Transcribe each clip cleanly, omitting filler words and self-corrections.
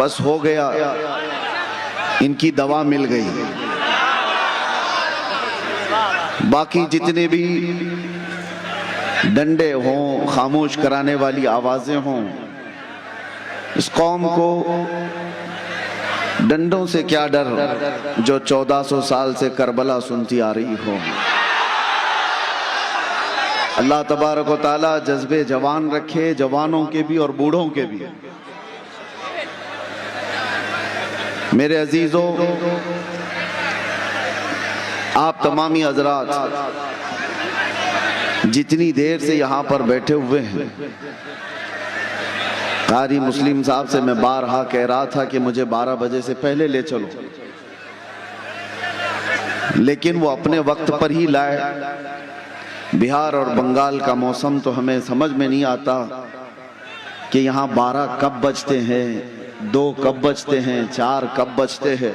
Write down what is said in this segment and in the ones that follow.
بس ہو گیا، ان کی دوا مل گئی۔ باقی جتنے بھی ڈنڈے ہوں، خاموش کرانے والی آوازیں ہوں، اس قوم کو ڈنڈوں سے کیا ڈر جو 1400 سال سے کربلا سنتی آ رہی ہو۔ اللہ تبارک و تعالی جذبے جوان رکھے، جوانوں کے بھی اور بوڑھوں کے بھی۔ میرے عزیزوں، آپ تمامی حضرات جتنی دیر سے یہاں پر بیٹھے ہوئے ہیں، قاری مسلم صاحب سے میں بارہا کہہ رہا تھا کہ مجھے 12 بجے سے پہلے لے چلو، لیکن وہ اپنے وقت پر ہی لائے۔ بہار اور بنگال کا موسم تو ہمیں سمجھ میں نہیں آتا کہ یہاں 12 کب بجتے ہیں، 2 کب بجتے ہیں، 4 کب بجتے ہیں،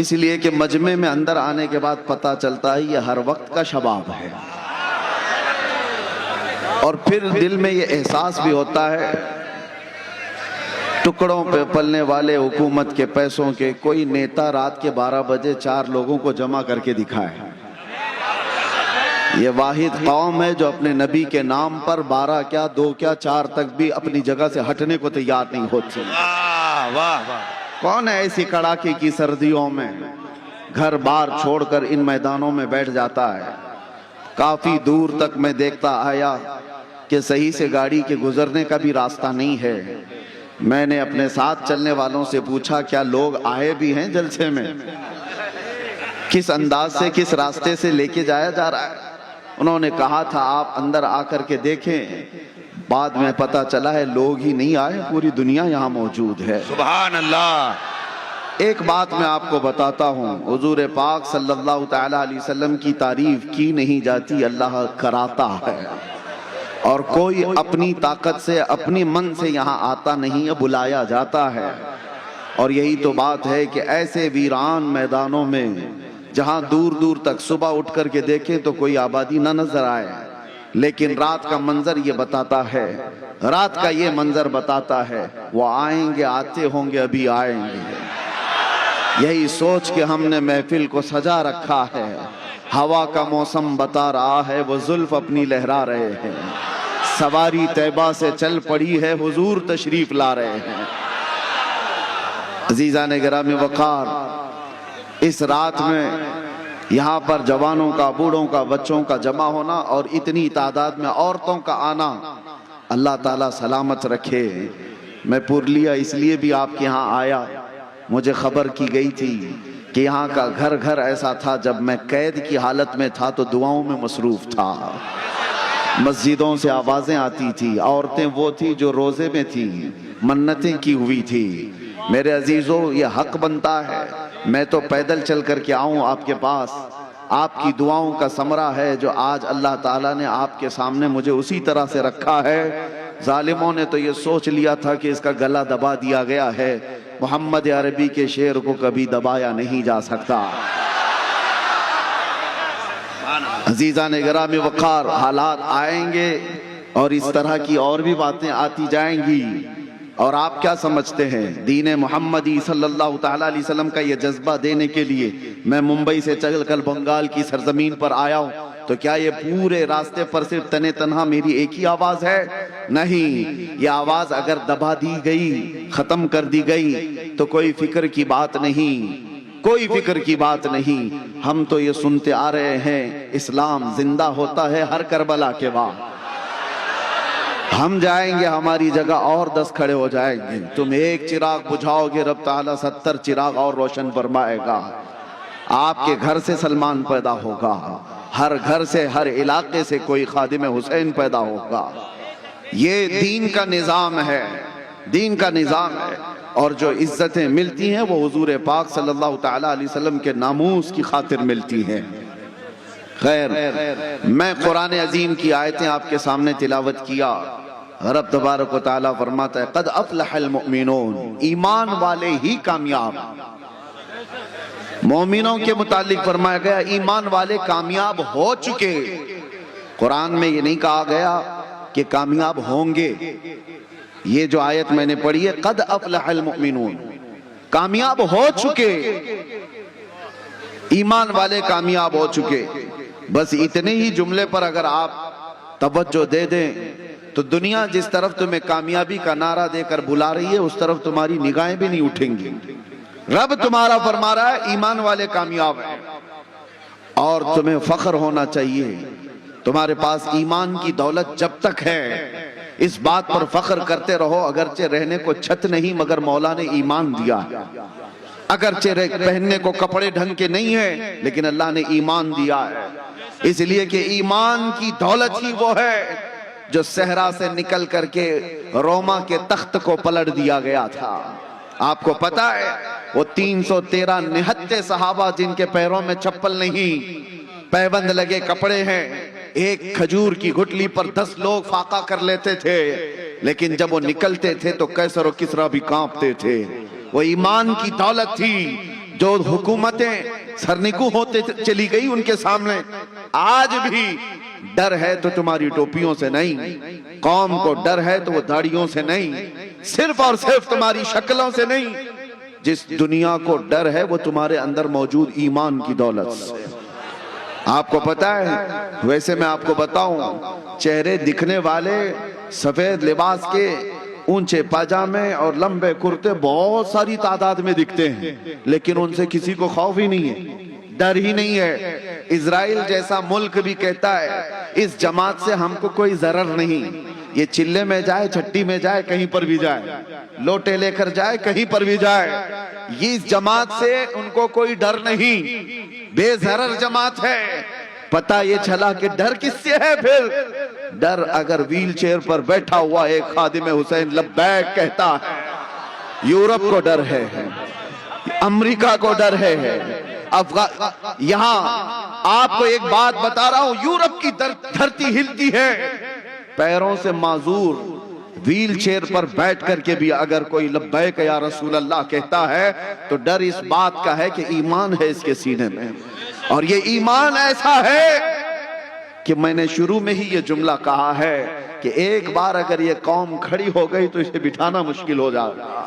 اس لیے کہ مجمع میں اندر آنے کے بعد پتہ چلتا ہے یہ ہر وقت کا شباب ہے، اور پھر دل میں یہ احساس بھی ہوتا ہے ٹکڑوں پہ پلنے والے حکومت کے پیسوں کے کوئی نیتا رات کے 12 بجے 4 لوگوں کو جمع کر کے دکھائے۔ یہ واحد قوم ہے جو اپنے نبی کے نام پر 12 کیا 2 کیا 4 تک بھی اپنی جگہ سے ہٹنے کو تیار نہیں ہوتی۔ کون ہے ایسی کڑاکے کی سردیوں میں گھر بار چھوڑ کر ان میدانوں میں بیٹھ جاتا ہے؟ کافی دور تک میں دیکھتا آیا کہ صحیح سے گاڑی کے گزرنے کا بھی راستہ نہیں ہے۔ میں نے اپنے ساتھ چلنے والوں سے پوچھا کیا لوگ آئے بھی ہیں جلسے میں؟ کس انداز سے کس راستے سے لے کے جایا جا رہا ہے؟ انہوں نے کہا تھا آپ اندر آ کر کے دیکھیں۔ بعد میں پتا چلا ہے لوگ ہی نہیں آئے، پوری دنیا یہاں موجود ہے۔ سبحان اللہ۔ ایک بات میں آپ کو بتاتا ہوں، حضور پاک صلی اللہ تعالی علیہ وسلم کی تعریف کی نہیں جاتی، اللہ کراتا ہے، اور کوئی اپنی طاقت سے اپنی من سے یہاں آتا نہیں ہے، بلایا جاتا ہے۔ اور یہی تو بات ہے کہ ایسے ویران میدانوں میں جہاں دور دور تک صبح اٹھ کر کے دیکھیں تو کوئی آبادی نہ نظر آئے، لیکن رات کا منظر یہ بتاتا ہے، رات کا یہ منظر بتاتا ہے وہ آئیں گے، آتے ہوں گے، ابھی آئیں گے۔ یہی سوچ کے ہم نے محفل کو سجا رکھا ہے۔ ہوا کا موسم بتا رہا ہے وہ زلف اپنی لہرا رہے ہیں، سواری طیبہ سے چل پڑی ہے، حضور تشریف لا رہے ہیں۔ عزیزان گرامی وقار، اس رات میں یہاں پر جوانوں کا، بوڑھوں کا، بچوں کا جمع ہونا اور اتنی تعداد میں عورتوں کا آنا، اللہ تعالیٰ سلامت رکھے۔ میں پورلیا اس لیے بھی آپ کے یہاں آیا، مجھے خبر کی گئی تھی کہ یہاں کا گھر گھر ایسا تھا، جب میں قید کی حالت میں تھا تو دعاؤں میں مصروف تھا، مسجدوں سے آوازیں آتی تھی، عورتیں وہ تھی جو روزے میں تھی، منتیں کی ہوئی تھی۔ میرے عزیزوں، یہ حق بنتا ہے میں تو پیدل چل کر کے آؤں آپ کے پاس، آپ کی دعاؤں کا ثمرہ ہے جو آج اللہ تعالیٰ نے آپ کے سامنے مجھے اسی طرح سے رکھا ہے۔ ظالموں نے تو یہ سوچ لیا تھا کہ اس کا گلا دبا دیا گیا ہے، محمد عربی کے شعر کو کبھی دبایا نہیں جا سکتا۔ عزیزان گرامی وقار، حالات آئیں گے اور اس طرح کی اور بھی باتیں آتی جائیں گی، اور آپ کیا سمجھتے ہیں دین محمدی صلی اللہ تعالیٰ علیہ وسلم کا یہ جذبہ دینے کے لیے میں ممبئی سے چل کر بنگال کی سرزمین پر آیا ہوں، تو کیا یہ پورے راستے پر صرف تنے تنہا میری ایک ہی آواز ہے؟ نہیں، یہ آواز اگر دبا دی گئی، ختم کر دی گئی تو کوئی فکر کی بات نہیں، کوئی فکر کی بات نہیں۔ ہم تو یہ سنتے آ رہے ہیں اسلام زندہ ہوتا ہے ہر کربلا کے بعد۔ ہم جائیں گے، ہماری جگہ اور 10 کھڑے ہو جائیں گے، تم ایک چراغ بجھاؤ گے، رب تعالیٰ 70 چراغ اور روشن فرمائے گا۔ آپ کے گھر سے سلمان پیدا ہوگا، ہر گھر سے، ہر علاقے سے کوئی خادم حسین پیدا ہوگا۔ یہ دین کا نظام ہے، دین کا نظام ہے، اور جو عزتیں ملتی ہیں وہ حضور پاک صلی اللہ تعالیٰ علیہ وسلم کے ناموس کی خاطر ملتی ہیں۔ خیر، میں قرآن عظیم کی آیتیں آپ کے سامنے تلاوت کیا۔ رب تبارک و تعالیٰ فرماتا ہے قد افلح المؤمنون، ایمان والے ہی کامیاب۔ مومنوں کے متعلق فرمایا گیا ایمان والے کامیاب ہو چکے۔ قرآن میں یہ نہیں کہا گیا کہ کامیاب ہوں گے، یہ جو آیت میں نے پڑھی ہے قد افلح المؤمنون، کامیاب ہو چکے، ایمان والے کامیاب ہو چکے۔ بس اتنے ہی جملے پر اگر آپ توجہ دے دیں تو دنیا جس طرف تمہیں کامیابی کا نعرہ دے کر بلا رہی ہے اس طرف تمہاری نگاہیں بھی نہیں اٹھیں گی۔ رب تمہارا فرما رہا ہے ایمان والے کامیاب ہیں، اور تمہیں فخر ہونا چاہیے، تمہارے پاس ایمان کی دولت جب تک ہے اس بات پر فخر کرتے رہو، اگرچہ رہنے کو چھت نہیں مگر مولا نے ایمان دیا، اگرچہ پہننے کو کپڑے ڈھنگ کے نہیں ہیں لیکن اللہ نے ایمان دیا ہے، اس لیے کہ ایمان کی دولت ہی وہ ہے جو صحرا سے نکل کر کے روما کے تخت کو پلٹ دیا گیا تھا۔ آپ کو پتا ہے وہ 313 نہتے صحابہ جن کے پیروں میں چپل نہیں، پیبند لگے کپڑے ہیں، ایک کھجور کی گٹلی پر 10 لوگ فاقہ کر لیتے تھے، لیکن جب وہ نکلتے تھے تو قیصر و کسریٰ بھی کانپتے تھے۔ وہ ایمان کی دولت تھی جو حکومتیں سرنگو ہوتے چلی گئی ان کے سامنے۔ آج بھی ڈر ہے تو تمہاری ٹوپیوں سے نہیں، قوم کو ڈر ہے تو وہ داڑیوں سے نہیں، صرف اور صرف تمہاری شکلوں سے نہیں، جس دنیا کو ڈر ہے وہ تمہارے اندر موجود ایمان کی دولت سے۔ آپ کو پتا ہے، ویسے میں آپ کو بتاؤں، چہرے دکھنے والے سفید لباس کے اونچے پاجامے اور لمبے کرتے بہت ساری تعداد میں دکھتے ہیں، لیکن ان سے کسی کو خوف ہی نہیں ہے، ڈر ہی نہیں ہے۔ اسرائیل جیسا ملک بھی کہتا ہے اس جماعت سے ہم کو کوئی ضرر نہیں، یہ چلے میں جائے، چھٹی میں جائے، کہیں پر بھی جائے، لوٹے لے کر جائے، کہیں پر بھی جائے، یہ اس جماعت سے ان کو کوئی ڈر نہیں، بے ضرر جماعت ہے۔ پتہ یہ چلا کہ ڈر کس سے ہے پھر؟ ڈر اگر ویل چیئر پر بیٹھا ہوا ایک خادم حسین لبیک کہتا ہے، یورپ کو ڈر ہے، امریکہ کو ڈر ہے، یہاں آپ کو ایک بات بتا رہا ہوں، یورپ کی دھرتی ہلتی ہے، پیروں سے معذور ویل چیئر پر بیٹھ کر کے بھی اگر کوئی لبیک یا رسول اللہ کہتا ہے تو ڈر اس بات کا ہے کہ ایمان ہے اس کے سینے میں، اور یہ ایمان ایسا ہے کہ میں نے شروع میں ہی یہ جملہ کہا ہے کہ ایک بار اگر یہ قوم کھڑی ہو گئی تو اسے بٹھانا مشکل ہو جاتا،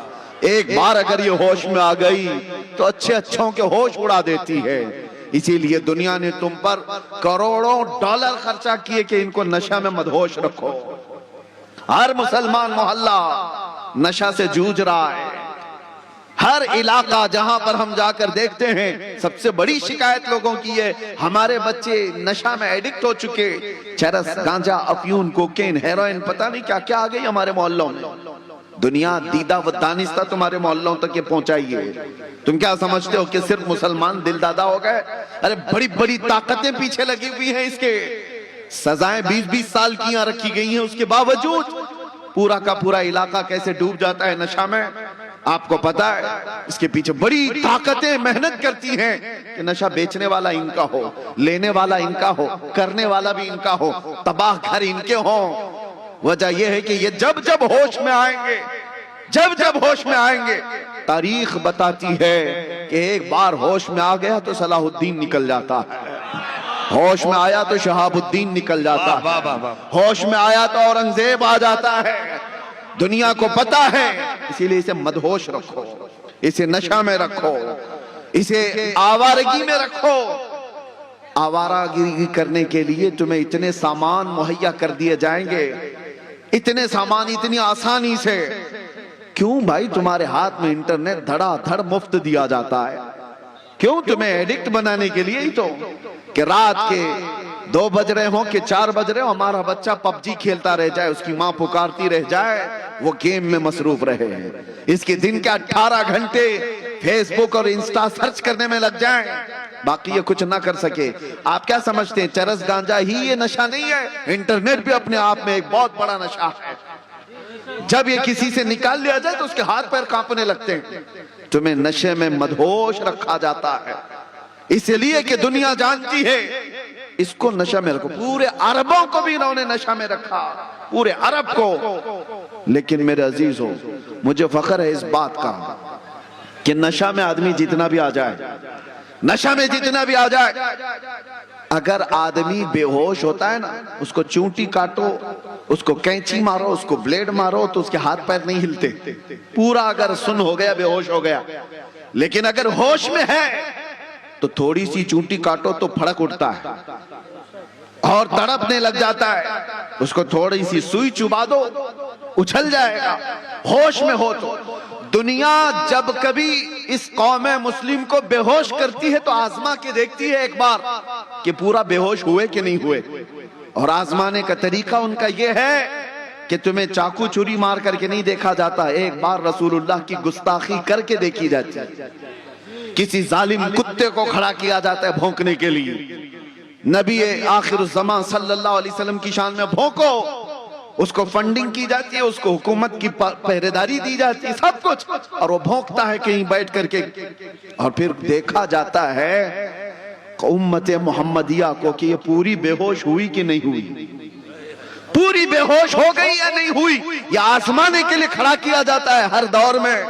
ایک بار اگر یہ ہوش میں آ گئی تو اچھے اچھوں کے ہوش اڑا دیتی ہے۔ اسی لیے دنیا نے تم پر کروڑوں ڈالر خرچہ کیے کہ ان کو نشہ میں مدہوش رکھو۔ ہر مسلمان محلہ نشہ سے جوجھ رہا ہے، ہر علاقہ جہاں پر ہم جا کر دیکھتے ہیں سب سے بڑی شکایت لوگوں کی ہے ہمارے بچے نشہ میں ایڈکٹ ہو چکے، چرس، گانجا، افیون، کوکین، ہیروئن، پتہ نہیں کیا کیا آ گئی ہمارے محلوں میں۔ دنیا دیدہ و دانستہ تمہارے محلوں تک یہ پہنچائیے، تم کیا سمجھتے ہو کہ صرف مسلمان دل دادا ہو گئے؟ ارے بڑی بڑی طاقتیں پیچھے لگی ہوئی ہیں، اس کے سزائیں 20-20 سال کی یہاں رکھی گئی ہیں، اس کے باوجود پورا کا پورا علاقہ کیسے ڈوب جاتا ہے نشہ میں۔ آپ کو پتا ہے اس کے پیچھے بڑی طاقتیں محنت کرتی ہیں کہ نشہ بیچنے والا ان کا ہو، لینے والا ان کا ہو، کرنے والا بھی ان کا ہو، تباہ گھر ان کے ہوں۔ وجہ یہ ہے کہ یہ جب جب ہوش میں آئیں گے، جب جب ہوش میں آئیں گے، تاریخ بتاتی ہے کہ ایک بار ہوش میں آ گیا تو صلاح الدین نکل جاتا ہے، ہوش میں آیا تو شہاب الدین نکل جاتا ہے، ہوش میں آیا تو اورنگزیب آ جاتا ہے۔ دنیا کو پتا ہے، اسی لیے اسے مدہوش رکھو، اسے نشہ میں رکھو، اسے آوارگی میں رکھو۔ آوارگی کرنے کے لیے تمہیں اتنے سامان مہیا کر دیے جائیں گے، اتنے سامان اتنی آسانی سے۔ کیوں بھائی؟ تمہارے ہاتھ میں انٹرنیٹ دھڑا دھڑ مفت دیا جاتا ہے، کیوں؟ تمہیں ایڈکٹ بنانے کے لیے ہی تو، کہ رات کے 2 بج رہے ہوں کہ 4 بج رہے ہوں ہمارا بچہ پب جی کھیلتا رہ جائے، اس کی ماں پکارتی رہ جائے، وہ گیم میں مصروف رہے ہیں، اس کے دن کے 18 گھنٹے فیس بک اور انسٹا سرچ کرنے میں لگ جائیں، باقی یہ کچھ نہ کر سکے۔ آپ کیا سمجھتے ہیں چرس گانجا ہی یہ نشہ نہیں ہے؟ انٹرنیٹ بھی اپنے آپ میں ایک بہت بڑا نشہ ہے، جب یہ کسی سے نکال لیا جائے تو اس کے ہاتھ پیر کانپنے لگتے ہیں۔ تمہیں نشے میں مدہوش رکھا جاتا ہے، اس لیے کہ دنیا جانتی ہے اس کو نشہ میں رکھو۔ پورے عربوں کو بھی انہوں نے نشہ میں رکھا، پورے عرب کو۔ لیکن میرے عزیزوں، مجھے فخر ہے اس بات کا کہ نشہ میں آدمی جتنا بھی آ جائے، نشہ میں جتنا بھی آ جائے، اگر آدمی بے ہوش ہوتا ہے نا، اس کو چونٹی کاٹو اس کو کینچی مارو، اس کو بلیڈ مارو تو اس کے ہاتھ پیر نہیں ہلتے، پورا اگر سن ہو گیا، بے ہوش ہو گیا. لیکن اگر ہوش میں ہے تو تھوڑی سی چونٹی کاٹو تو پھڑک اٹھتا ہے اور تڑپنے لگ جاتا ہے. اس کو تھوڑی سی سوئی چبا دو، اچھل جائے گا. ہوش میں ہو تو. دنیا جب کبھی اس قوم مسلم کو بے ہوش کرتی ہے تو آزما کے دیکھتی ہے ایک بار کہ پورا بے ہوش ہوئے کہ نہیں ہوئے. اور آزمانے کا طریقہ ان کا یہ ہے کہ تمہیں چاقو چھری مار کر کے نہیں دیکھا جاتا، ایک بار رسول اللہ کی گستاخی کر کے دیکھی جاتی ہے. کسی ظالم کتے کو کھڑا کیا جاتا ہے بھونکنے کے لیے. نبی آخر الزمان صلی اللہ علیہ وسلم کی شان میں بھونکو، اس کو فنڈنگ کی جاتی ہے، اس کو حکومت کی پہرےداری دی جاتی ہے، سب کچھ، اور وہ بھونکتا ہے کہیں بیٹھ کر کے. اور پھر دیکھا جاتا ہے امت محمدیہ کو کہ یہ پوری بے ہوش ہوئی کہ نہیں ہوئی، پوری بے ہوش ہو گئی یا نہیں ہوئی. یہ آزمانے کے لیے کھڑا کیا جاتا ہے ہر دور میں.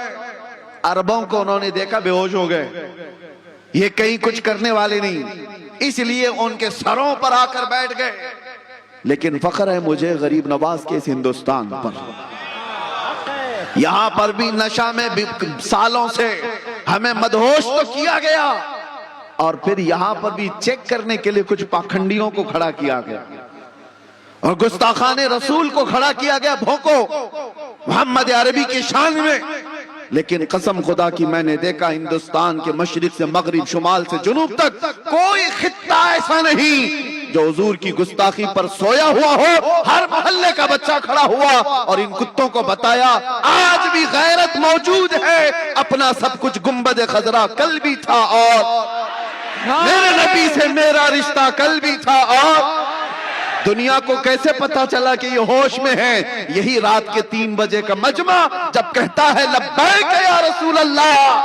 عربوں کو انہوں نے دیکھا بے ہوش ہو گئے، یہ کہیں کچھ کرنے والے نہیں، اس لیے ان کے سروں پر آ کر بیٹھ گئے. لیکن فخر ہے مجھے غریب نواز کے اس ہندوستان پر. یہاں پر بھی نشہ میں سالوں سے ہمیں مدہوش تو کیا گیا، اور پھر یہاں پر بھی چیک کرنے کے لیے کچھ پاکھنڈیوں کو کھڑا کیا گیا اور گستاخان رسول کو کھڑا کیا گیا. بھونکو محمد عربی کی شان میں. لیکن قسم خدا کی میں نے دیکھا ہندوستان کے مشرق سے مغرب، شمال سے جنوب تک کوئی خطہ ایسا نہیں جو حضور کی گستاخی پر سویا ہوا ہو. ہر محلے کا بچہ کھڑا ہوا اور ان کتوں کو بتایا آج بھی غیرت موجود ہے. اپنا سب کچھ گنبد خضرا کل بھی تھا، اور میرے نبی سے میرا رشتہ کل بھی تھا. اور دنیا کو کیسے پتا چلا کہ یہ ہوش میں ہے؟ یہی رات کے 3 بجے کا مجمع جب کہتا ہے لبیک یا رسول اللہ.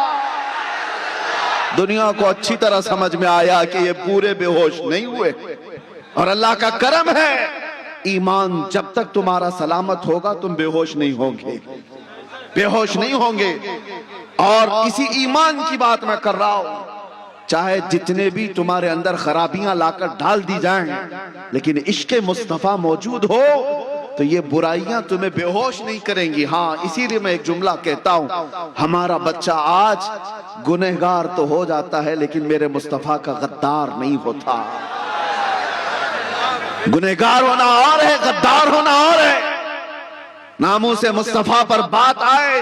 دنیا کو اچھی طرح سمجھ میں آیا کہ یہ پورے بے ہوش نہیں ہوئے. اور اللہ کا کرم ہے، ایمان جب تک تمہارا سلامت ہوگا تم بے ہوش نہیں ہوں گے، بے ہوش نہیں ہوں گے. اور اسی ایمان کی بات میں کر رہا ہوں، چاہے جتنے بھی تمہارے اندر خرابیاں لا کر ڈال دی جائیں، لیکن عشق مصطفیٰ موجود ہو تو یہ برائیاں تمہیں بے ہوش نہیں کریں گی. ہاں اسی لیے میں ایک جملہ کہتا ہوں، ہمارا بچہ آج گنہگار تو ہو جاتا ہے لیکن میرے مصطفیٰ کا غدار نہیں ہوتا. گنہگار ہونا اور ہے، غدار ہونا اور ہے. ناموس مصطفیٰ پر بات آئے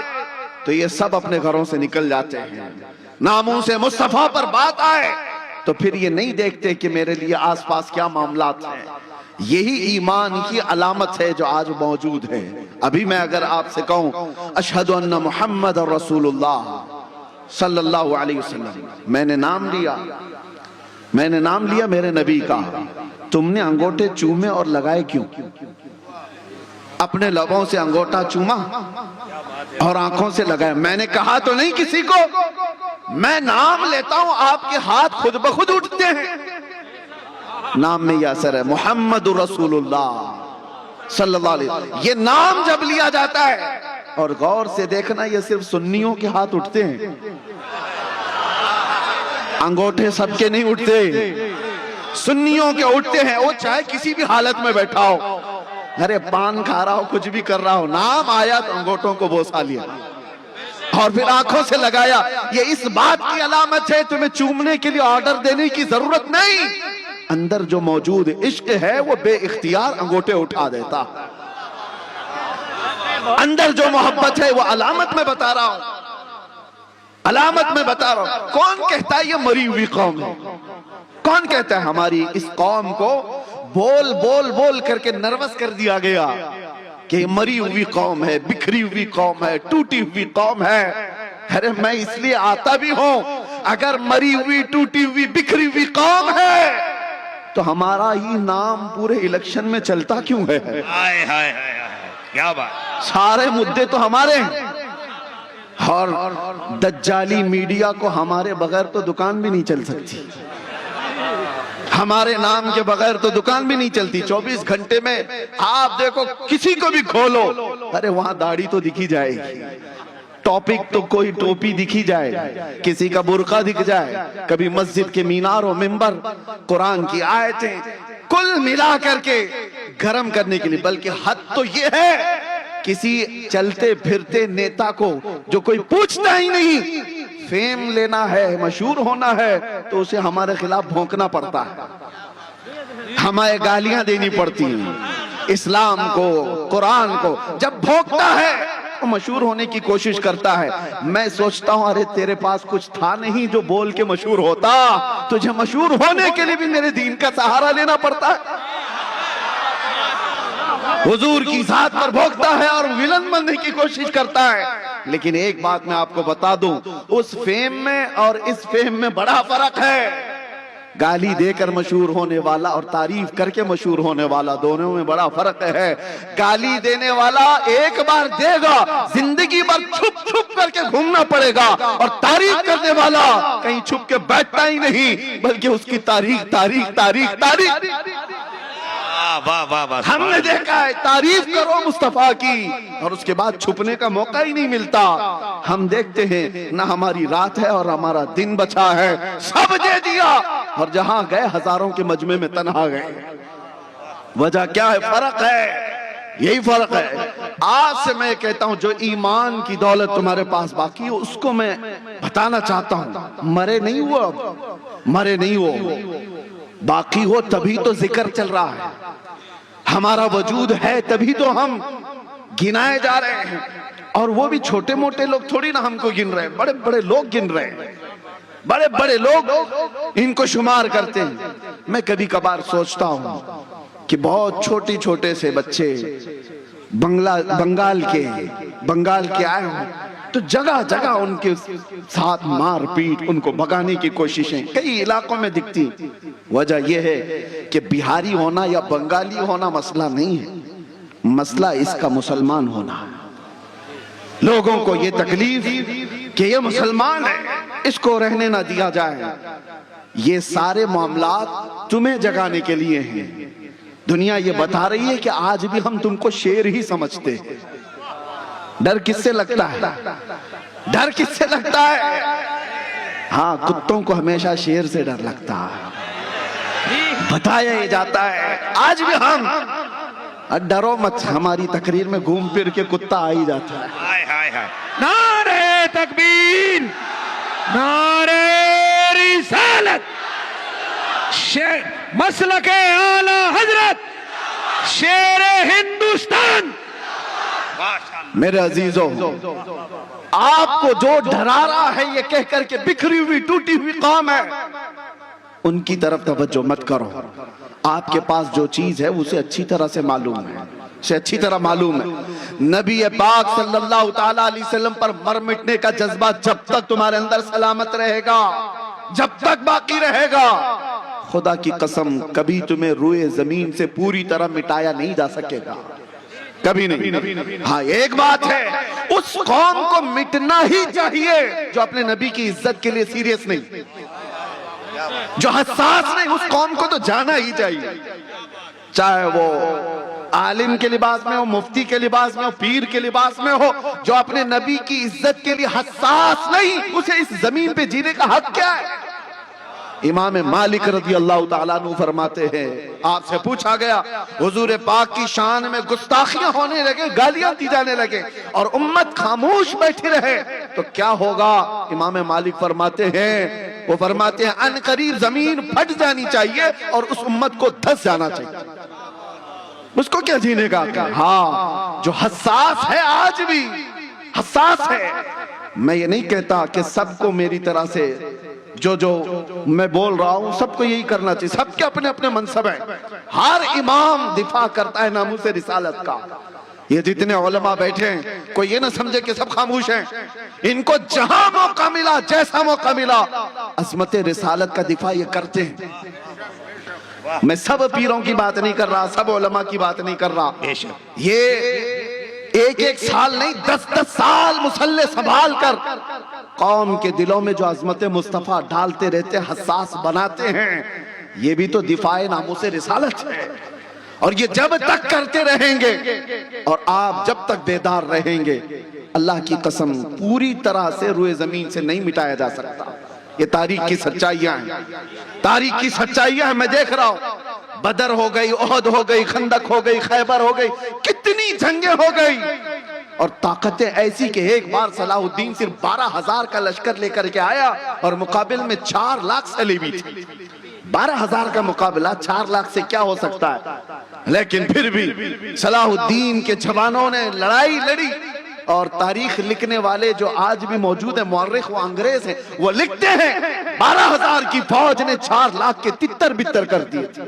تو یہ سب اپنے گھروں سے نکل جاتے ہیں. ناموس مصطفیٰ پر بات آئے تو پھر یہ نہیں دیکھتے کہ میرے لیے آس پاس کیا معاملات ہیں. یہی ایمان کی علامت ہے جو آج موجود ہے. ابھی میں اگر آپ سے کہوں اشہد ان محمد رسول اللہ صلی اللہ علیہ وسلم، میں نے نام لیا میرے نبی کا، تم نے انگوٹھے چومے اور لگائے کیوں؟ اپنے لبوں سے انگوٹھا چوما اور آنکھوں سے لگائے. میں نے کہا تو نہیں کسی کو، میں نام لیتا ہوں آپ کے ہاتھ خود بخود اٹھتے ہیں. نام میں یہ اثر ہے، محمد رسول اللہ صلی اللہ علیہ وسلم. یہ نام جب لیا جاتا ہے، اور غور سے دیکھنا یہ صرف سنیوں کے ہاتھ اٹھتے ہیں، انگوٹھے سب کے نہیں اٹھتے، سنیوں کے اٹھتے ہیں. وہ چاہے کسی بھی حالت میں بیٹھا ہو، ارے پان کھا رہا ہو، کچھ بھی کر رہا ہو، نام آیا تو انگوٹھوں کو بوسا لیا اور پھر آنکھوں سے لگایا. یہ اس بات کی علامت ہے تمہیں چومنے کے لیے آرڈر دینے کی ضرورت نہیں. اندر جو موجود عشق ہے وہ بے اختیار انگوٹھے اٹھا دیتا. اندر جو محبت ہے وہ علامت میں بتا رہا ہوں، علامت میں بتا رہا ہوں. کون کہتا ہے یہ مری ہوئی قوم ہے؟ کون کہتا ہے ہماری اس قوم کو بول بول بول کر کے نروس کر دیا گیا کہ یہ مری ہوئی قوم ہے، بکھری ہوئی قوم ہے، ٹوٹی ہوئی قوم ہے؟ ارے میں اس لیے آتا بھی ہوں، اگر مری ہوئی، ٹوٹی ہوئی، بکھری ہوئی قوم ہے تو ہمارا ہی نام پورے الیکشن میں چلتا کیوں ہے؟ کیا بات، سارے مدعے تو ہمارے ہیں. اور دجالی میڈیا کو ہمارے بغیر تو دکان بھی نہیں چل سکتی، ہمارے نام کے بغیر تو دکان بھی نہیں چلتی. 24 گھنٹے میں آپ دیکھو کسی کو بھی کھولو، ارے وہاں داڑھی تو دکھی جائے گی، ٹاپک تو کوئی ٹوپی دکھی جائے، کسی کا برقع دکھ جائے، کبھی مسجد کے مینار و منبر، قرآن کی آیتیں، کل ملا کر کے گرم کرنے کے لیے، بلکہ حد تو یہ ہے کسی چلتے پھرتے نیتا کو جو کوئی پوچھتا ہی نہیں، فیم لینا ہے، مشہور ہونا ہے، تو اسے ہمارے خلاف بھونکنا پڑتا ہے، ہمیں گالیاں دینی پڑتی ہیں، اسلام کو، قرآن کو جب بھونکتا ہے وہ مشہور ہونے کی کوشش کرتا ہے۔ میں سوچتا ہوں ارے تیرے پاس کچھ تھا نہیں جو بول کے مشہور ہوتا، تجھے مشہور ہونے کے لیے بھی میرے دین کا سہارا لینا پڑتا ہے۔ حضور کی ذات پر بھونکتا ہے اور ولن بننے کی کوشش کرتا ہے۔ لیکن ایک بات میں آپ کو بتا دوں، اس فیم میں اور اس فیم میں بڑا فرق ہے۔ گالی دے کر مشہور ہونے والا اور تعریف کر کے مشہور ہونے والا، دونوں میں بڑا فرق ہے۔ گالی دینے والا ایک بار دے گا، زندگی بھر چھپ چھپ کر کے گھومنا پڑے گا، اور تعریف کرنے والا کہیں چھپ کے بیٹھتا ہی نہیں، بلکہ اس کی تاریخ تاریخ تاریخ تاریخ۔ واہ واہ واہ، ہم نے دیکھا ہے تعریف کرو مصطفیٰ کی اور اس کے بعد چھپنے کا موقع ہی نہیں ملتا۔ ہم دیکھتے ہیں نہ ہماری رات ہے اور ہمارا دن بچا ہے، سب دے دیا، اور جہاں گئے ہزاروں کے مجمع میں تنہا گئے۔ وجہ کیا ہے؟ فرق ہے، یہی فرق ہے۔ آج سے میں کہتا ہوں جو ایمان کی دولت تمہارے پاس باقی ہے اس کو میں بتانا چاہتا ہوں، مرے نہیں ہو، اب مرے نہیں ہو، باقی ہو تبھی تو ذکر چل رہا ہے، ہمارا وجود ہے تبھی تو ہم گنائے جا رہے ہیں، اور وہ بھی چھوٹے موٹے لوگ تھوڑی نہ ہم کو گن رہے ہیں، بڑے بڑے لوگ گن رہے ہیں، بڑے بڑے لوگ ان کو شمار کرتے ہیں۔ میں کبھی کبھار سوچتا ہوں کہ بہت چھوٹے چھوٹے سے بچے بنگال کے آئے ہوں تو جگہ جگہ ان کے ساتھ مار پیٹ، ان کو بھگانے کی کوششیں کئی علاقوں میں دکھتی۔ وجہ یہ ہے کہ بہاری ہونا یا بنگالی ہونا مسئلہ نہیں ہے، مسئلہ اس کا مسلمان ہونا ہے۔ لوگوں کو یہ تکلیف کہ یہ مسلمان ہے، اس کو رہنے نہ دیا جائے، یہ سارے معاملات تمہیں جگانے کے لیے ہیں۔ دنیا یہ بتا رہی ہے کہ آج بھی ہم تم کو شیر ہی سمجھتے ہیں۔ ڈر کس سے لگتا ہے؟ ڈر کس سے لگتا ہے؟ ہاں، کتوں کو ہمیشہ شیر سے ڈر لگتا ہے، بتایا یہ جاتا ہے۔ آج بھی ہم ڈرو مت، ہماری تقریر میں گھوم پھر کے کتا آ ہی جاتا ہے۔ ہائے ہائے ہائے، نعرہ تکبیر، نعرہ رسالت، مسلک اعلی حضرت، شیر ہندوستان۔ میرے عزیزوں، آپ کو جو ڈرا رہا ہے یہ کہہ کر کے بکھری ہوئی ٹوٹی ہوئی قوم ہے، ان کی طرف توجہ مت کرو۔ آپ کے پاس جو چیز ہے اسے اچھی طرح سے معلوم ہے، اسے اچھی طرح معلوم ہے۔ نبی پاک صلی اللہ تعالیٰ علیہ وسلم پر مر مٹنے کا جذبہ جب تک تمہارے اندر سلامت رہے گا، جب تک باقی رہے گا، خدا کی قسم کبھی تمہیں روئے زمین سے پوری طرح مٹایا نہیں جا سکے گا، کبھی نہیں۔ ہاں ایک بات ہے، اس قوم کو مٹنا ہی چاہیے جو اپنے نبی کی عزت کے لیے سیریس نہیں، جو حساس نہیں، اس قوم کو تو جانا ہی چاہیے، چاہے وہ عالم کے لباس میں ہو، مفتی کے لباس میں ہو، پیر کے لباس میں ہو، جو اپنے نبی کی عزت کے لیے حساس نہیں، اسے اس زمین پہ جینے کا حق کیا ہے؟ امام مالک رضی اللہ تعالیٰ عنہ فرماتے ہیں، آپ سے پوچھا گیا حضور پاک کی شان میں گستاخیاں ہونے لگے، گالیاں دی جانے لگے اور امت خاموش بیٹھی رہے تو کیا ہوگا؟ امام مالک فرماتے ہیں، وہ فرماتے ہیں ان قریب زمین پھٹ جانی چاہیے اور اس امت کو دھس جانا چاہیے، اس کو کیا جینے گا؟ ہاں، جو حساس ہے آج بھی حساس ہے۔ میں یہ نہیں کہتا کہ سب کو میری طرح سے جو میں بول رہا ہوں سب کو یہی کرنا چاہیے، سب کے اپنے اپنے منصب ہیں، ہر امام دفاع کرتا ہے ناموس رسالت کا۔ یہ جتنے علماء بیٹھے ہیں کوئی یہ نہ سمجھے کہ سب خاموش ہیں، ان کو جہاں موقع ملا، جیسا موقع ملا، عظمت رسالت کا دفاع یہ کرتے ہیں۔ میں سب پیروں کی بات نہیں کر رہا، سب علماء کی بات نہیں کر رہا، یہ ایک ایک سال نہیں 10 سال مسلح سنبھال کر قوم کے دلوں میں جو عظمت مصطفیٰ ڈالتے رہتے، حساس بناتے ہیں، یہ بھی تو دفاع ناموس رسالت ہے، اور یہ جب تک کرتے رہیں گے اور آپ جب تک بیدار رہیں گے، اللہ کی قسم پوری طرح سے روئے زمین سے نہیں مٹایا جا سکتا۔ یہ تاریخ کی سچائیاں ہیں، تاریخ کی سچائیاں ہیں۔ میں دیکھ رہا ہوں بدر ہو گئی، احد ہو گئی، خندق ہو گئی، خیبر ہو گئی، کتنی جنگیں ہو گئی، اور طاقتیں ایسی کہ ایک بار صلاح الدین صرف 12,000 کا لشکر لے کر کے آیا اور مقابل میں 4 لاکھ صلیبی تھے۔ 12,000 کا مقابلہ 4 لاکھ سے کیا ہو سکتا ہے؟ لیکن پھر بھی صلاح الدین کے جوانوں نے لڑائی لڑی، اور تاریخ لکھنے والے جو آج بھی موجود ہیں، مورخ و انگریز ہیں، وہ لکھتے ہیں 12,000 کی فوج نے 4 لاکھ کے تتر بتر کر دیے تھے۔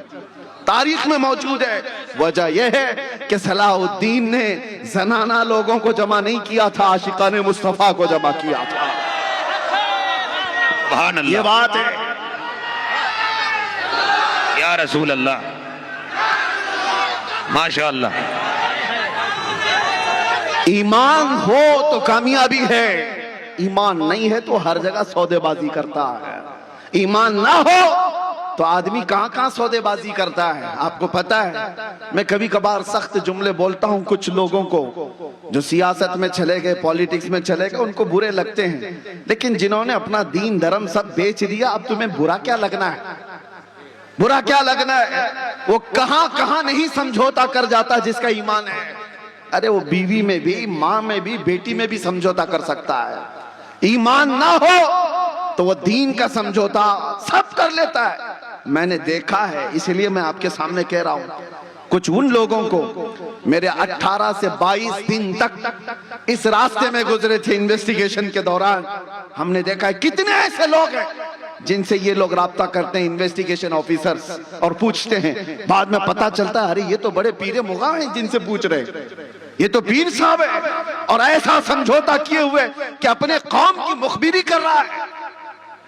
تاریخ میں موجود ہے۔ وجہ یہ ہے کہ صلاح الدین نے زنانہ لوگوں کو جمع نہیں کیا تھا، عاشقان مصطفیٰ کو جمع کیا تھا۔ سبحان اللہ، یہ بات ہے۔ یا رسول اللہ، ماشاء اللہ۔ ایمان ہو تو کامیابی ہے، ایمان نہیں ہے تو ہر جگہ سودے بازی کرتا ہے۔ ایمان نہ ہو تو آدمی کہاں کہاں سودے بازی کرتا ہے۔ آپ کو پتہ ہے، میں کبھی کبھار سخت جملے بولتا ہوں کچھ لوگوں کو جو سیاست میں چلے گئے، پولیٹکس میں چلے گئے، ان کو برے لگتے ہیں، لیکن جنہوں نے اپنا دین دھرم سب بیچ دیا، اب تمہیں برا کیا لگنا ہے؟ برا کیا لگنا ہے؟ وہ کہاں کہاں نہیں سمجھوتا کر جاتا جس کا ایمان ہے۔ ارے وہ بیوی میں بھی، ماں میں بھی، بیٹی میں بھی سمجھوتا کر سکتا ہے۔ ایمان نہ ہو تو وہ دین کا سمجھوتا سب کر لیتا ہے۔ میں نے دیکھا ہے، اس لیے میں آپ کے سامنے کہہ رہا ہوں، کچھ ان لوگوں کو میرے 18 سے 22 دن تک اس راستے میں گزرے تھے انویسٹیگیشن کے دوران، ہم نے دیکھا ہے کتنے ایسے لوگ ہیں جن سے یہ لوگ رابطہ کرتے ہیں، انویسٹیگیشن آفیسرز، اور پوچھتے ہیں، بعد میں پتا چلتا ہے ارے یہ تو بڑے پیر مغاں ہیں جن سے پوچھ رہے ہیں، یہ تو پیر صاحب ہے، اور ایسا سمجھوتا کیے ہوئے کہ اپنے قوم کی مخبری کر رہا ہے،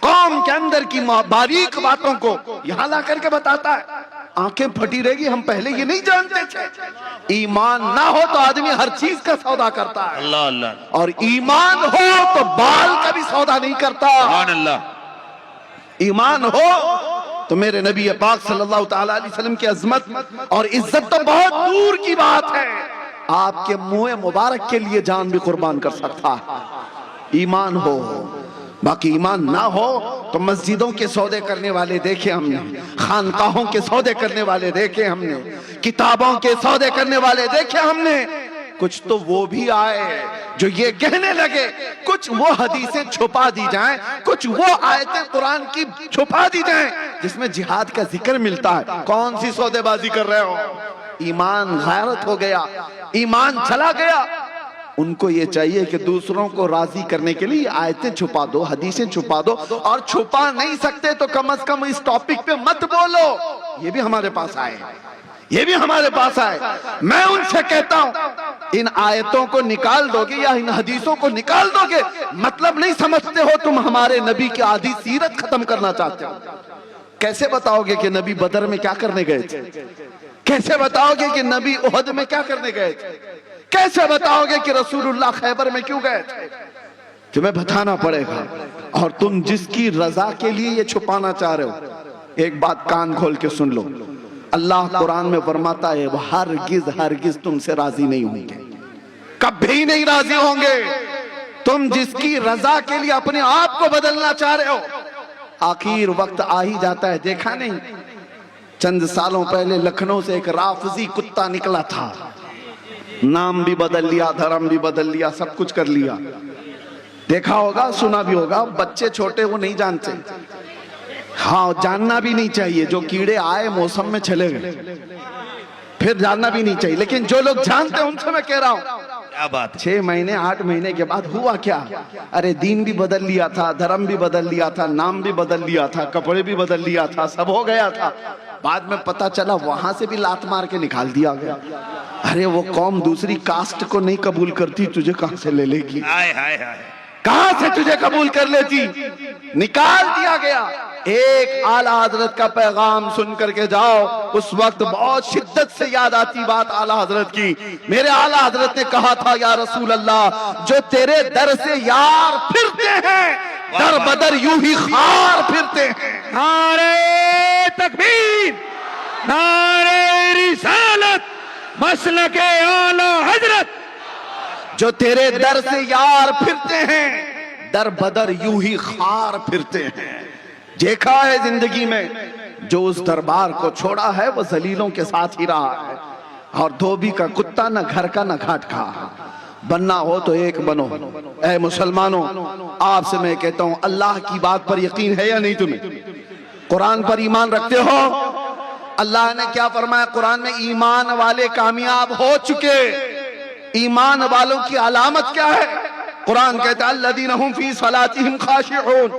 قوم کے اندر کی باریک باتوں کو یہاں لا کر کے بتاتا ہے۔ آنکھیں پھٹی رہے گی، ہم پہلے یہ نہیں جانتے تھے۔ ایمان نہ ہو تو آدمی ہر چیز کا سودا کرتا ہے، اللہ اللہ، اور ایمان ہو تو بال کا بھی سودا نہیں کرتا۔ سبحان اللہ۔ ایمان ہو تو میرے نبی پاک صلی اللہ تعالی علیہ وسلم کی عظمت اور عزت تو بہت دور کی بات ہے، آپ کے منہ مبارک کے لیے جان بھی قربان کر سکتا ہے۔ ایمان ہو، باقی ایمان نہ ہو تو مسجدوں کے سودے کرنے والے دیکھے ہم نے، خانقاہوں کے سودے کرنے والے دیکھے ہم نے، کتابوں کے سودے کرنے والے دیکھے ہم نے۔ کچھ تو وہ بھی آئے جو یہ کہنے لگے کچھ وہ حدیثیں چھپا دی جائیں، کچھ وہ آیتیں قرآن کی چھپا دی جائیں جس میں جہاد کا ذکر ملتا ہے۔ کون سی سودے بازی کر رہے ہو؟ ایمان غیرت ہو گیا، ایمان چلا گیا۔ ان کو یہ چاہیے کہ دوسروں کو راضی کرنے کے لیے آیتیں چھپا دو، حدیثیں چھپا دو، اور چھپا نہیں سکتے تو کم از کم اس ٹاپک پہ مت بولو۔ یہ بھی ہمارے پاس آئے، یہ بھی ہمارے پاس آئے۔ میں ان سے کہتا ہوں ان آیتوں کو نکال دو گے یا ان حدیثوں کو نکال دو گے، مطلب نہیں سمجھتے ہو تم ہمارے نبی کی آدھی سیرت ختم کرنا چاہتے ہو۔ کیسے بتاؤ گے کہ نبی بدر میں کیا کرنے گئے تھے؟ کیسے بتاؤ گے کہ نبی احد میں کیا کرنے گئے تھے؟ کیسے بتاؤ گے کہ رسول اللہ خیبر میں کیوں گئے تھے؟ تمہیں بتانا پڑے گا، اور تم جس کی رضا کے لیے یہ چھپانا چاہ رہے ہو، ایک بات کان کھول کے سن لو، اللہ قرآن میں فرماتا ہے وہ ہرگز ہرگز تم سے راضی نہیں ہوں گے، کبھی نہیں راضی ہوں گے۔ تم جس کی رضا کے لیے اپنے آپ کو بدلنا چاہ رہے ہو، آخر وقت آ ہی جاتا ہے۔ دیکھا نہیں چند سالوں پہلے لکھنؤ سے ایک رافضی کتا نکلا تھا، نام بھی بدل لیا، دھرم بھی بدل لیا، سب کچھ کر لیا۔ دیکھا ہوگا، سنا بھی ہوگا، بچے چھوٹے وہ نہیں جانتے، ہاں جاننا بھی نہیں چاہیے، جو کیڑے آئے موسم میں چلے گئے پھر جاننا بھی نہیں چاہیے، لیکن جو لوگ جانتے ہیں ان سے میں کہہ رہا ہوں، کیا بات ہے؟ 6 مہینے 8 مہینے کے بعد ہوا کیا؟ ارے دین بھی بدل لیا تھا، دھرم بھی بدل لیا تھا، نام بھی بدل لیا تھا، کپڑے بھی بدل لیا تھا، سب ہو گیا تھا، بعد میں پتا چلا وہاں سے بھی لات مار کے نکال دیا گیا۔ ارے وہ قوم دوسری کاسٹ کو نہیں قبول کرتی، تجھے کہاں سے لے لے گی؟ ہائے ہائے ہائے، کہاں سے تجھے قبول کر لیتی؟ نکال دیا گیا۔ ایک اعلیٰ حضرت کا پیغام سن کر کے جاؤ، اس وقت بہت شدت سے یاد آتی بات اعلیٰ حضرت کی۔ میرے اعلیٰ حضرت نے کہا تھا یا رسول اللہ، جو تیرے در سے یار پھرتے ہیں در بدر یوں ہی خار پھرتے ہیں۔ نعرہ تکبیر، نعرہ رسالت، مسلک اعلیٰ حضرت۔ جو تیرے در سے یار پھرتے ہیں در بدر یوں ہی خار پھرتے ہیں۔ دیکھا ہے زندگی میں جو اس دربار کو چھوڑا ہے وہ ذلیلوں کے ساتھ ہی رہا ہے، اور دھوبی کا کتا نہ گھر کا نہ گھاٹ کا۔ بننا ہو تو ایک بنو۔ اے مسلمانوں، آپ سے میں کہتا ہوں، اللہ کی بات پر یقین ہے یا نہیں تمہیں؟ قرآن پر ایمان رکھتے ہو؟ اللہ نے کیا فرمایا قرآن میں؟ ایمان والے کامیاب ہو چکے۔ ایمان والوں کی علامت کیا ہے؟ قرآن کہتا ہے الذین ھم فی صلاتہم خاشعون،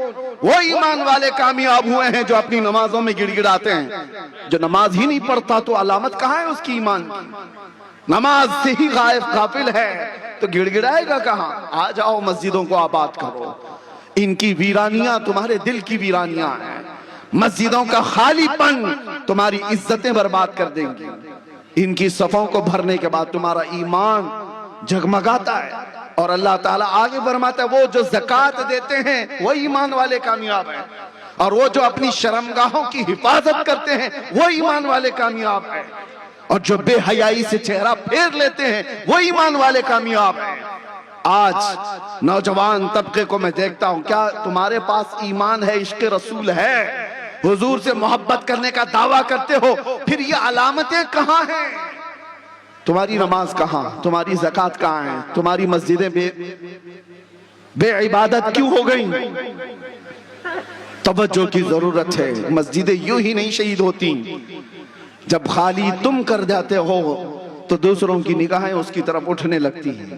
وہ ایمان والے کامیاب ہوئے ہیں جو اپنی نمازوں میں گڑ گڑاتے ہیں۔ جو نماز ہی نہیں پڑھتا تو علامت کہاں ہے اس کی ایمان کی؟ نماز سے ہی غافل ہے تو گڑ گڑائے گا کہاں؟ آ جاؤ مسجدوں کو آباد کرو۔ ان کی ویرانیاں تمہارے دل کی ویرانیاں ہیں، مسجدوں کا خالی پن تمہاری عزتیں برباد کر دیں گی۔ ان کی صفوں کو بھرنے کے بعد تمہارا ایمان جگمگاتا ہے، اور اللہ تعالیٰ آگے فرماتا ہے وہ جو زکوٰۃ دیتے ہیں وہ ایمان والے کامیاب ہیں، اور وہ جو اپنی شرمگاہوں کی حفاظت کرتے ہیں وہ ایمان والے کامیاب ہیں، اور جو بے حیائی سے چہرہ پھیر لیتے ہیں وہ ایمان والے کامیاب ہیں۔ آج نوجوان طبقے کو میں دیکھتا ہوں، کیا تمہارے پاس ایمان ہے، عشق رسول ہے، حضور سے محبت کرنے کا دعویٰ کرتے ہو، پھر یہ علامتیں کہاں ہیں؟ تمہاری نماز کہاں؟ تمہاری زکوٰۃ کہاں ہیں؟ تمہاری مسجدیں بے عبادت کیوں ہو گئیں؟ توجہ کی ضرورت ہے۔ مسجدیں یوں ہی نہیں شہید ہوتی، جب خالی تم کر جاتے ہو تو دوسروں کی نگاہیں اس کی طرف اٹھنے لگتی ہیں۔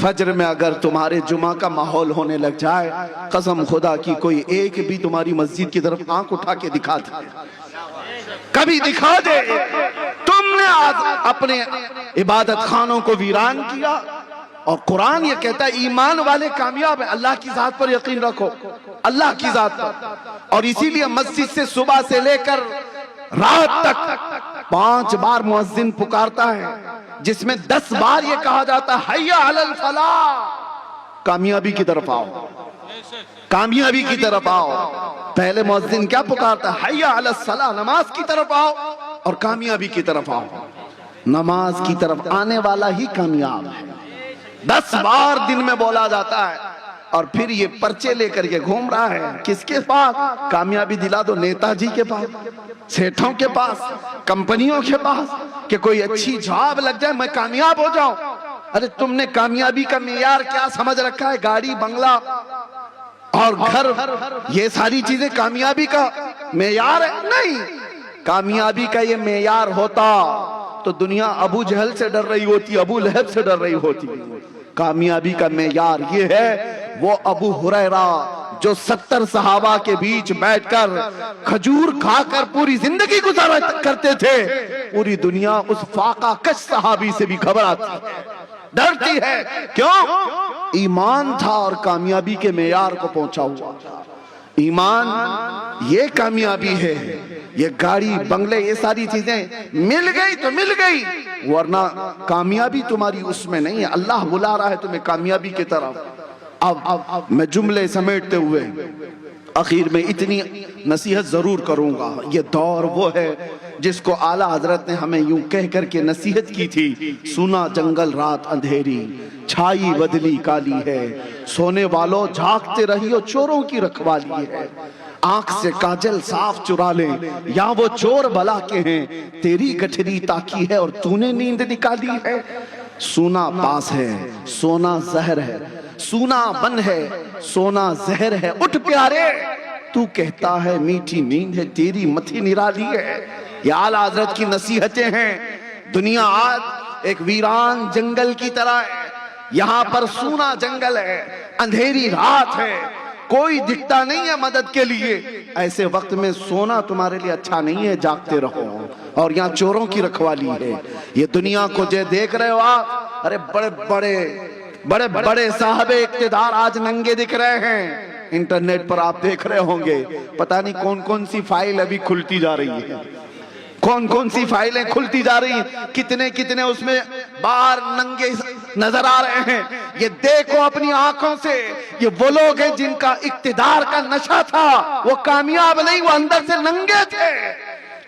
فجر میں اگر تمہارے جمعہ کا ماحول ہونے لگ جائے، قسم خدا کی کوئی ایک بھی تمہاری مسجد کی طرف آنکھ اٹھا کے دکھا دے، کبھی دکھا دے۔ تم نے آج اپنے عبادت خانوں کو ویران کیا، اور قرآن یہ کہتا ہے ایمان والے کامیاب ہیں۔ اللہ کی ذات پر یقین رکھو، اللہ کی ذات پر۔ اور اسی لیے مسجد سے صبح سے لے کر رات تک 5 بار مؤذن پکارتا ہے، جس میں 10 بار یہ کہا جاتا ہے حی علی الفلاح، کامیابی کی طرف آؤ، کامیابی کی طرف آؤ۔ پہلے مؤذن کیا پکارتا ہے؟ حی علی الصلاح، نماز کی طرف آؤ اور کامیابی کی طرف آؤ۔ نماز کی طرف آنے والا ہی کامیاب ہے۔ 10 بار دن میں بولا جاتا ہے، اور پھر یہ پرچے لے کر کے گھوم رہا ہے کس کے پاس؟ کامیابی دلا دو نیتا جی کے پاس، سیٹھوں کے پاس، کمپنیوں کے پاس، کہ کوئی اچھی جاب لگ جائے میں کامیاب ہو جاؤں۔ ارے تم نے کامیابی کا معیار کیا سمجھ رکھا ہے؟ گاڑی، بنگلہ اور گھر، یہ ساری چیزیں کامیابی کا معیار ہے؟ نہیں، کامیابی کا یہ معیار ہوتا تو دنیا ابو جہل سے ڈر رہی ہوتی، ابو لہب سے ڈر رہی ہوتی۔ کامیابی کا معیار یہ ہے وہ ابو ہریرہ جو 70 صحابہ کے بیچ بیٹھ کر کھجور کھا کر پوری زندگی گزارا کرتے تھے، پوری دنیا اس فاقہ کش صحابی سے بھی گھبراتی ہے، ڈرتی ہے۔ کیوں؟ ایمان تھا اور کامیابی کے معیار کو پہنچا ہوا تھا۔ ایمان یہ کامیابی ہے۔ یہ گاڑی، بنگلے، یہ ساری چیزیں مل گئی تو مل گئی، ورنہ کامیابی تمہاری اس میں نہیں ہے۔ اللہ بلا رہا ہے تمہیں کامیابی کی طرف۔ اب میں جملے سمیٹتے ہوئے آخر میں اتنی نصیحت ضرور کروں گا۔ یہ دور وہ ہے جس کو اعلیٰ حضرت نے ہمیں یوں کہہ کر کے نصیحت کی تھی، سونا جنگل رات اندھیری، چھائی بدلی کالی ہے، سونے والوں جھاگتے رہیو چوروں کی رکھوالی ہے، آنکھ سے کاجل صاف چرا لیں یا وہ چور بلا کے ہیں، تیری گٹھری تاکی ہے اور تو نے نیند نکالی ہے۔ سونا پاس ہے، سونا زہر ہے، سونا بن ہے، سونا زہر ہے، اٹھ پیارے، تو کہتا ہے میٹھی نیند ہے، تیری متھی نرالی ہے۔ یہ اعلیٰ حضرت کی نصیحتیں ہیں۔ دنیا آج ایک ویران جنگل کی طرح ہے، یہاں پر سونا جنگل ہے، اندھیری رات ہے، کوئی دکھتا نہیں ہے مدد کے لیے۔ ایسے وقت میں سونا تمہارے لیے اچھا نہیں ہے، جاگتے رہو، اور یہاں چوروں کی رکھوالی ہے۔ یہ دنیا کو جو دیکھ رہے ہو آپ، ارے بڑے بڑے صاحب اقتدار آج ننگے دکھ رہے ہیں۔ انٹرنیٹ پر آپ دیکھ رہے ہوں گے، پتہ نہیں کون کون سی فائل ابھی کھلتی جا رہی ہے، کون کون سی فائلیں کھلتی جا رہی ہیں، کتنے اس میں باہر ننگے نظر آ رہے ہیں۔ یہ دیکھو اپنی آنکھوں سے، یہ وہ لوگ ہیں جن کا اقتدار کا نشہ تھا، وہ کامیاب نہیں، وہ اندر سے ننگے تھے،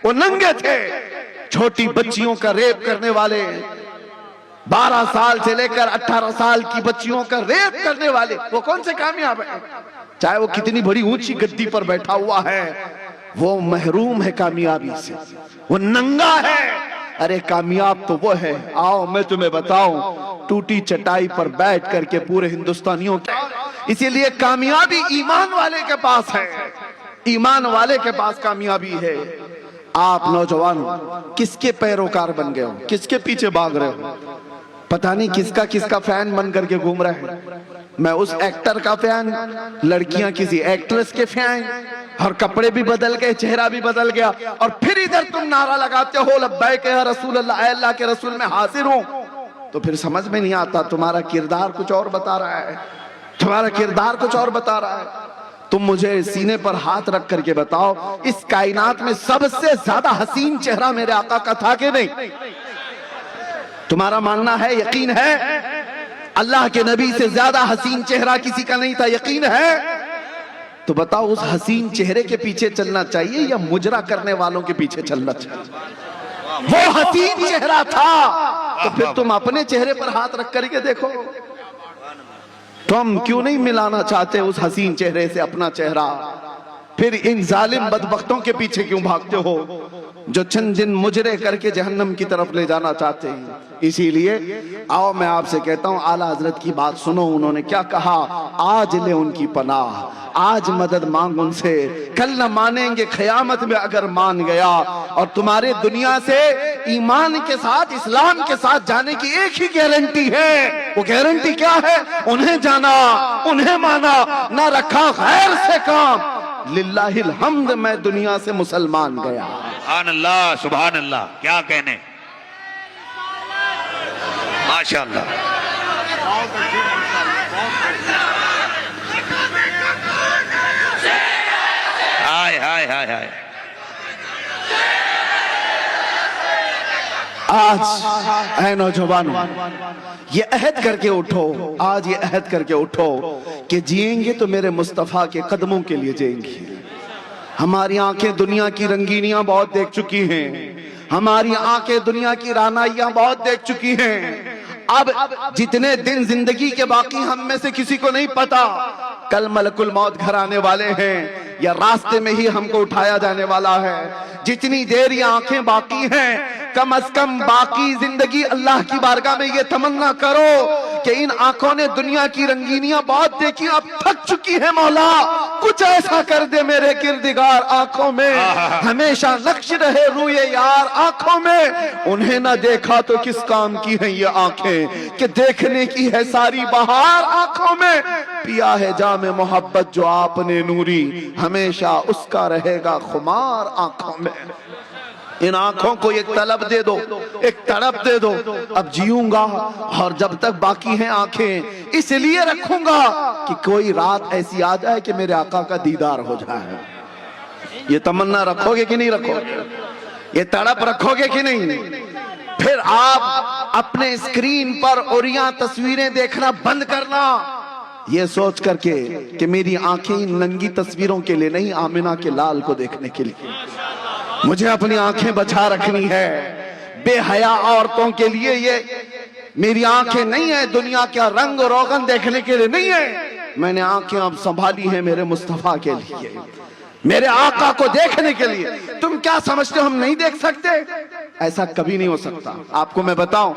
وہ ننگے تھے۔ چھوٹی بچیوں کا ریپ کرنے والے، 12 سال سے لے کر 18 سال کی بچیوں کا ریپ کرنے والے، وہ کون سے کامیاب ہیں؟ چاہے وہ کتنی بڑی اونچی گدی پر بیٹھا ہوا ہے، وہ محروم ہے کامیابی سے، وہ ننگا ہے۔ ارے کامیاب تو وہ ہے، آؤ میں تمہیں بتاؤں، ٹوٹی چٹائی پر بیٹھ کر کے پورے ہندوستانیوں کے، اسی لیے کامیابی ایمان والے کے پاس ہے، ایمان والے کے پاس کامیابی ہے۔ آپ نوجوان کس کے پیروکار بن گئے ہو، کس کے پیچھے بھاگ رہے ہو؟ پتہ نہیں کس کا فین بن کر کے گھوم رہے ہیں۔ میں اس ایکٹر کا فین، لڑکیاں کسی ایکٹریس کے فین، اور کپڑے بھی بدل گئے، چہرہ بھی بدل گیا، اور پھر ادھر تم نعرہ لگاتے ہو لبیک یا رسول اللہ، اے اللہ کے رسول میں حاضر ہوں۔ تو پھر سمجھ میں نہیں آتا، تمہارا کردار کچھ اور بتا رہا ہے، تمہارا کردار کچھ اور بتا رہا ہے۔ تم مجھے سینے پر ہاتھ رکھ کر کے بتاؤ، اس کائنات میں سب سے زیادہ حسین چہرہ میرے آقا کا تھا کہ نہیں؟ تمہارا ماننا ہے، یقین ہے اللہ کے نبی سے زیادہ حسین چہرہ کسی کا نہیں تھا، یقین ہے؟ تو بتاؤ اس حسین چہرے کے پیچھے چلنا چاہیے یا مجرا کرنے والوں کے پیچھے چلنا چاہیے؟ وہ حسین چہرہ تھا، تو پھر تم اپنے چہرے پر ہاتھ رکھ کر کے دیکھو، تم کیوں نہیں ملانا چاہتے اس حسین چہرے سے اپنا چہرہ؟ پھر ان ظالم بدبختوں کے پیچھے کیوں بھاگتے ہو جو چند دن مجرے کر کے جہنم کی طرف لے جانا چاہتے ہیں؟ اسی لیے آؤ میں آپ سے کہتا ہوں، اعلیٰ حضرت کی بات سنو، انہوں نے کیا کہا؟ آج لے ان کی پناہ، آج مدد مانگ ان سے، کل نہ مانیں گے قیامت میں اگر مان گیا۔ اور تمہارے دنیا سے ایمان کے ساتھ، اسلام کے ساتھ جانے کی ایک ہی گارنٹی ہے، وہ گارنٹی کیا ہے؟ انہیں جانا، انہیں مانا، نہ رکھا غیر سے کام۔ للہ الحمد میں دنیا سے مسلمان گیا۔ سبحان اللہ، سبحان اللہ، کیا کہنے، ماشاءاللہ۔ ہائے ہائے ہائے ہائے۔ آج اے نوجوانوں یہ عہد کر کے اٹھو، آج یہ عہد کر کے اٹھو کہ جئیں گے تو میرے مصطفیٰ کے قدموں کے لیے جئیں گے۔ ہماری آنکھیں دنیا کی رنگینیاں بہت دیکھ چکی ہیں، ہماری آنکھیں دنیا کی رعنائیاں بہت دیکھ چکی ہیں۔ اب جتنے دن زندگی کے باقی ہم میں سے کسی کو نہیں پتا کل ملک الموت گھر آنے والے ہیں یا راستے میں ہی ہم کو اٹھایا جانے والا ہے۔ جتنی دیر یہ آنکھیں باقی ہیں، کم از کم باقی زندگی اللہ کی بارگاہ میں یہ تمنا کرو کہ ان آنکھوں نے دنیا کی رنگینیاں بہت دیکھی، اب تھک چکی ہے مولا، کچھ ایسا کر دے میرے کردگار آنکھوں میں، ہمیشہ نقش رہے روئے یار آنکھوں میں۔ انہیں نہ دیکھا تو کس کام کی ہیں یہ آنکھیں کہ دیکھنے کی ہے ساری بہار آنکھوں میں۔ پیا ہے جام محبت جو آپ نے نوری، ہمیشہ اس کا رہے گا خمار آنکھوں میں۔ ان آنکھوں کو ایک طلب دے دو، ایک تڑپ دے دو، اب جیوں گا اور جب تک باقی ہیں آنکھیں اس لیے رکھوں گا کہ کوئی رات ایسی آ جائے کہ میرے آقا کا دیدار ہو جائے۔ یہ تمنا رکھو گے کہ نہیں رکھو گے؟ یہ تڑپ رکھو گے کہ نہیں؟ پھر آپ اپنے اسکرین پر اوریاں تصویریں دیکھنا بند کرنا، یہ سوچ کر کے کہ میری آنکھیں ان ننگی تصویروں کے لیے نہیں، آمنہ کے لال کو دیکھنے کے لیے مجھے اپنی آنکھیں بچا رکھنی ہے۔ بے حیا عورتوں کے لیے یہ میری آنکھیں نہیں ہیں، دنیا کا رنگ روغن دیکھنے کے لیے نہیں ہے، میں نے آنکھیں اب سنبھالی ہیں میرے مصطفیٰ کے لیے، میرے آقا کو دیکھنے کے لیے۔ تم کیا سمجھتے ہو ہم نہیں دیکھ سکتے؟ ایسا کبھی نہیں ہو سکتا۔ آپ کو میں بتاؤں،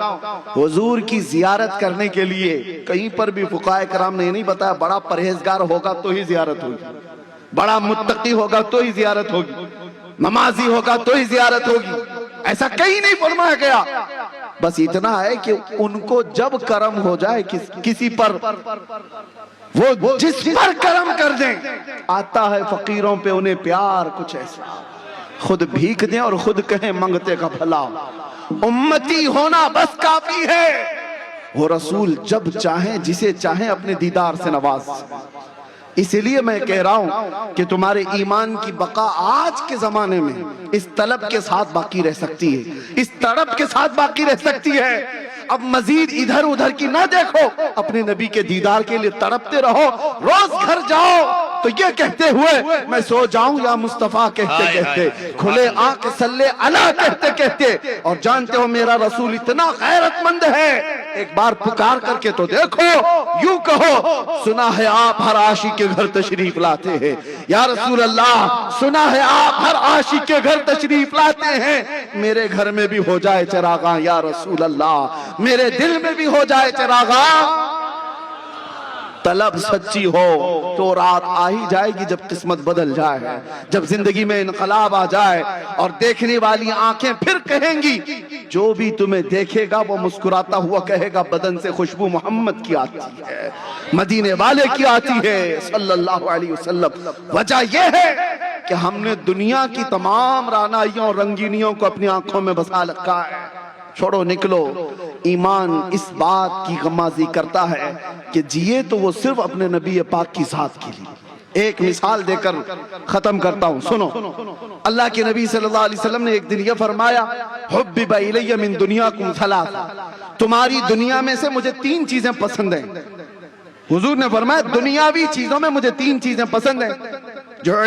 حضور کی زیارت کرنے کے لیے کہیں پر بھی فقہاء کرام نے یہ نہیں بتایا بڑا پرہیزگار ہوگا تو ہی زیارت ہوگی، بڑا متقی ہوگا تو ہی زیارت ہوگی، نمازی ہوگا تو ہی زیارت ہوگی، ایسا کہیں نہیں فرمایا گیا۔ بس اتنا ہے کہ ان کو جب کرم ہو جائے کسی پر، وہ جس پر کرم کر دیں، آتا ہے فقیروں پہ انہیں پیار کچھ ایسا، خود بھیک دیں اور خود کہیں منگتے کا بھلا، امتی ہونا بس کافی ہے۔ وہ رسول جب چاہیں جسے چاہیں اپنے دیدار سے نواز۔ اسی لیے میں کہہ رہا ہوں کہ تمہارے ایمان کی بقا آج کے زمانے میں اس طلب کے ساتھ باقی رہ سکتی ہے، اس تڑپ کے ساتھ باقی رہ سکتی ہے۔ اب مزید ادھر ادھر کی نہ دیکھو، اپنے نبی کے دیدار کے لیے تڑپتے رہو۔ روز گھر جاؤ تو یہ کہتے ہوئے میں سو جاؤں یا مصطفیٰ کہتے کہتے، کھلے آنکھ صلی اللہ کہتے کہتے، اور جانتے ہو میرا رسول اتنا غیرت مند ہے ایک بار پکار کر کے تو دیکھو، یوں کہو سنا ہے آپ ہر عاشق کے گھر تشریف لاتے ہیں یا رسول اللہ، سنا ہے آپ ہر عاشق کے گھر تشریف لاتے ہیں، میرے گھر میں بھی ہو جائے چراغاں یا رسول اللہ، میرے دل میں بھی ہو جائے چراغاں۔ طلب سچی ہو تو رات آ ہی جائے گی جب قسمت بدل جائے، جب زندگی میں انقلاب آ جائے اور دیکھنے والی آنکھیں پھر کہیں گی، جو بھی تمہیں دیکھے گا وہ مسکراتا ہوا کہے گا بدن سے خوشبو محمد کی آتی ہے، مدینے والے کی آتی ہے صلی اللہ علیہ وسلم۔ وجہ یہ ہے کہ ہم نے دنیا کی تمام رعنائیوں اور رنگینیوں کو اپنی آنکھوں میں بسا رکھا ہے۔ چھوڑو نکلو، ایمان اس بات کی غمازی کرتا ہے کہ جیے تو وہ صرف اپنے نبی پاک کی ذات کے لیے۔ ایک مثال دے کر ختم کرتا ہوں، سنو۔ اللہ کے نبی صلی اللہ علیہ وسلم نے ایک دن یہ فرمایا، حبب الی من دنیاکم ثلاثہ، تمہاری دنیا میں سے مجھے 3 چیزیں پسند ہیں۔ حضور نے فرمایا دنیاوی چیزوں میں مجھے 3 چیزیں پسند ہیں، جو